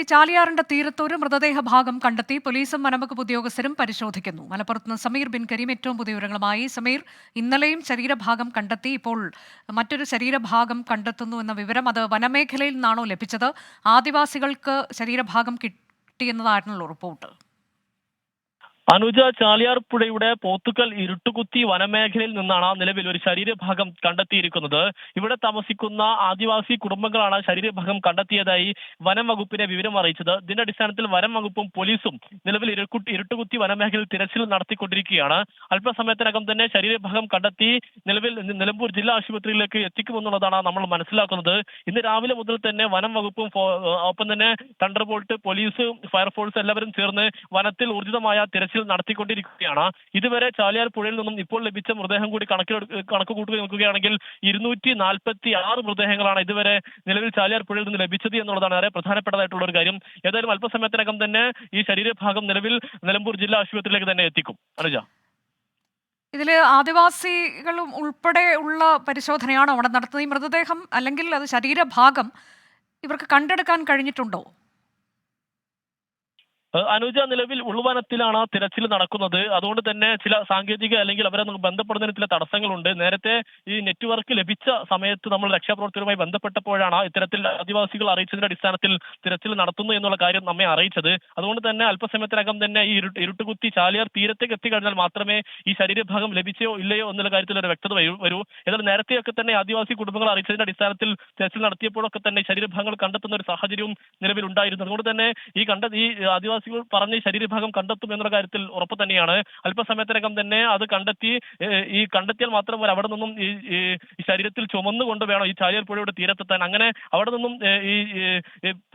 ചാലിയാറിന്റെ തീരത്ത് ഒരു മൃതദേഹ ഭാഗം കണ്ടെത്തി പോലീസും വനംവകുപ്പ് ഉദ്യോഗസ്ഥരും പരിശോധിക്കുന്നു. മലപ്പുറത്ത് നിന്ന് സമീർ ബിൻ കരീം ഏറ്റവും പുതിയ വിവരങ്ങളുമായി. സമീർ, ഇന്നലെയും ശരീരഭാഗം കണ്ടെത്തി, ഇപ്പോൾ മറ്റൊരു ശരീരഭാഗം കണ്ടെത്തുന്നു എന്ന വിവരം, അത് വനമേഖലയിൽ നിന്നാണോ ലഭിച്ചത്? ആദിവാസികൾക്ക് ശരീരഭാഗം കിട്ടിയെന്നതായിരുന്നല്ലോ റിപ്പോർട്ട്. അനുജ, ചാലിയാർ പുഴയുടെ പോത്തുക്കൽ ഇരുട്ടുകുത്തി വനമേഖലയിൽ നിന്നാണ് നിലവിൽ ഒരു ശരീരഭാഗം കണ്ടെത്തിയിരിക്കുന്നത്. ഇവിടെ താമസിക്കുന്ന ആദിവാസി കുടുംബങ്ങളാണ് ശരീരഭാഗം കണ്ടെത്തിയതായി വനം വകുപ്പിനെ വിവരം അറിയിച്ചത്. ഇതിന്റെ അടിസ്ഥാനത്തിൽ വനം വകുപ്പും പോലീസും നിലവിൽ ഇരുട്ടുകുത്തി വനമേഖലയിൽ തിരച്ചിൽ നടത്തിക്കൊണ്ടിരിക്കുകയാണ്. അല്പസമയത്തിനകം തന്നെ ശരീരഭാഗം കണ്ടെത്തി നിലവിൽ നിലമ്പൂർ ജില്ലാ ആശുപത്രിയിലേക്ക് എത്തിക്കുമെന്നുള്ളതാണ് നമ്മൾ മനസ്സിലാക്കുന്നത്. ഇന്ന് രാവിലെ മുതൽ തന്നെ വനം വകുപ്പും ഒപ്പം തന്നെ തണ്ടർബോൾട്ട്, പോലീസ്, ഫയർഫോഴ്സ് എല്ലാവരും ചേർന്ന് വനത്തിൽ ഊർജിതമായ തിരച്ചിൽ നടത്തിക്കൊണ്ടിരിക്കുകയാണ്. ഇതുവരെ ചാലിയാർ പുഴയിൽ നിന്നും ഇപ്പോൾ ലഭിച്ച മൃതദേഹം കൂടി കണക്ക് കൂട്ടി നോക്കുകയാണെങ്കിൽ 246 മൃതദേഹങ്ങളാണ് ഇതുവരെ നിലവിൽ ചാലിയാർ പുഴയിൽ നിന്ന് ലഭിച്ചത് എന്നുള്ളതാണ് ഏറെ പ്രധാനപ്പെട്ടതായിട്ടുള്ള ഒരു കാര്യം. ഏതായാലും അല്പസമയത്തിനകം തന്നെ ഈ ശരീരഭാഗം നിലവിൽ നിലമ്പൂർ ജില്ലാ ആശുപത്രിയിലേക്ക് തന്നെ എത്തിക്കും. അനുജ, ഇതിൽ ആദിവാസികളും ഉൾപ്പെടെ ഉള്ള പരിശോധനയാണോ അവിടെ നടത്തുന്നത്? ഈ മൃതദേഹം അല്ലെങ്കിൽ അത് ശരീരഭാഗം ഇവർക്ക് കണ്ടെടുക്കാൻ കഴിഞ്ഞിട്ടുണ്ടോ? അനുജ, നിലവിൽ ഉൾവനത്തിലാണ് തിരച്ചിൽ നടക്കുന്നത്. അതുകൊണ്ട് തന്നെ ചില സാങ്കേതിക അല്ലെങ്കിൽ അവരെ ബന്ധപ്പെടുന്നതിന് ചില തടസ്സങ്ങളുണ്ട്. നേരത്തെ ഈ നെറ്റ്വർക്ക് ലഭിച്ച സമയത്ത് നമ്മൾ രക്ഷാപ്രവർത്തകരുമായി ബന്ധപ്പെട്ടപ്പോഴാണ് ഇത്തരത്തിൽ ആദിവാസികൾ അറിയിച്ചതിന്റെ അടിസ്ഥാനത്തിൽ തിരച്ചിൽ നടത്തുന്നു എന്നുള്ള കാര്യം നമ്മെ അറിയിച്ചത്. അതുകൊണ്ട് തന്നെ അല്പസമയത്തിനകം തന്നെ ഈ ഇരുട്ടുകുത്തി ചാലിയാർ തീരത്തേക്ക് എത്തിക്കഴിഞ്ഞാൽ മാത്രമേ ഈ ശരീരഭാഗം ലഭിച്ചോ ഇല്ലയോ എന്നുള്ള കാര്യത്തിൽ ഒരു വ്യക്തത വരൂ. എന്നാൽ നേരത്തെയൊക്കെ തന്നെ ആദിവാസി കുടുംബങ്ങൾ അറിയിച്ചതിന്റെ അടിസ്ഥാനത്തിൽ തിരച്ചിൽ നടത്തിയപ്പോഴൊക്കെ തന്നെ ശരീരഭാഗങ്ങൾ കണ്ടെത്തുന്ന ഒരു സാഹചര്യവും നിലവിൽ ഉണ്ടായിരുന്നു. അതുകൊണ്ട് തന്നെ ഈ ആദിവാസികൾ പറഞ്ഞ് ശരീരഭാഗം കണ്ടെത്തും എന്ന കാര്യത്തിൽ ഉറപ്പ് തന്നെയാണ്. അല്പസമയത്തിനകം തന്നെ അത് കണ്ടെത്തിയാൽ മാത്രം അവിടെ നിന്നും ഈ ശരീരത്തിൽ ചുമന്നുകൊണ്ട് വേണം ഈ ചാലിയാർ പുഴയുടെ തീരത്തെത്താൻ. അങ്ങനെ അവിടെ നിന്നും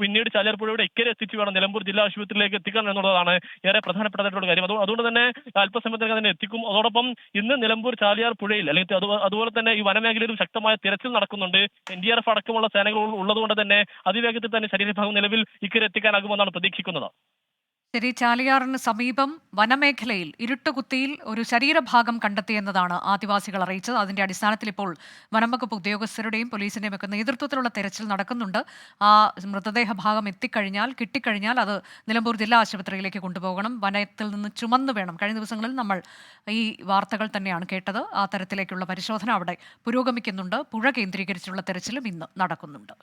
പിന്നീട് ചാലിയാർ പുഴയുടെ ഇക്കരെ എത്തിച്ചു വേണം നിലമ്പൂർ ജില്ലാ ആശുപത്രിയിലേക്ക് എത്തിക്കാൻ എന്നുള്ളതാണ് ഏറെ പ്രധാനപ്പെട്ടതായിട്ടുള്ള കാര്യം. അതുകൊണ്ട് തന്നെ അല്പസമയത്തിനകം തന്നെ എത്തിക്കും. അതോടൊപ്പം ഇന്ന് നിലമ്പൂർ ചാലിയാർ പുഴയിൽ അല്ലെങ്കിൽ അതുപോലെ തന്നെ ഈ വനമേഖലയിലും ശക്തമായ തിരച്ചിൽ നടക്കുന്നുണ്ട്. NDRF അടക്കമുള്ള സേനകൾ ഉള്ളതുകൊണ്ട് തന്നെ അതിവേഗത്തിൽ തന്നെ ശരീരഭാഗം നിലവിൽ ഇക്കരെ എത്തിക്കാനാകുമെന്നാണ് പ്രതീക്ഷിക്കുന്നത്. ശരി, ചാലിയാറിന് സമീപം വനമേഖലയിൽ ഇരുട്ടുകുത്തിയിൽ ഒരു ശരീരഭാഗം കണ്ടെത്തിയെന്നതാണ് ആദിവാസികൾ അറിയിച്ചത്. അതിന്റെ അടിസ്ഥാനത്തിൽ ഇപ്പോൾ വനംവകുപ്പ് ഉദ്യോഗസ്ഥരുടെയും പോലീസിന്റെയും ഒക്കെ നേതൃത്വത്തിലുള്ള തെരച്ചിൽ നടക്കുന്നുണ്ട്. ആ മൃതദേഹ ഭാഗം കിട്ടിക്കഴിഞ്ഞാൽ അത് നിലമ്പൂർ ജില്ലാ ആശുപത്രിയിലേക്ക് കൊണ്ടുപോകണം. വനത്തിൽ നിന്ന് ചുമന്നു വേണം. കഴിഞ്ഞ ദിവസങ്ങളിൽ നമ്മൾ ഈ വാർത്തകൾ തന്നെയാണ് കേട്ടത്. ആ തരത്തിലേക്കുള്ള പരിശോധന അവിടെ പുരോഗമിക്കുന്നുണ്ട്. പുഴ കേന്ദ്രീകരിച്ചുള്ള തെരച്ചിലും ഇന്ന് നടക്കുന്നുണ്ട്.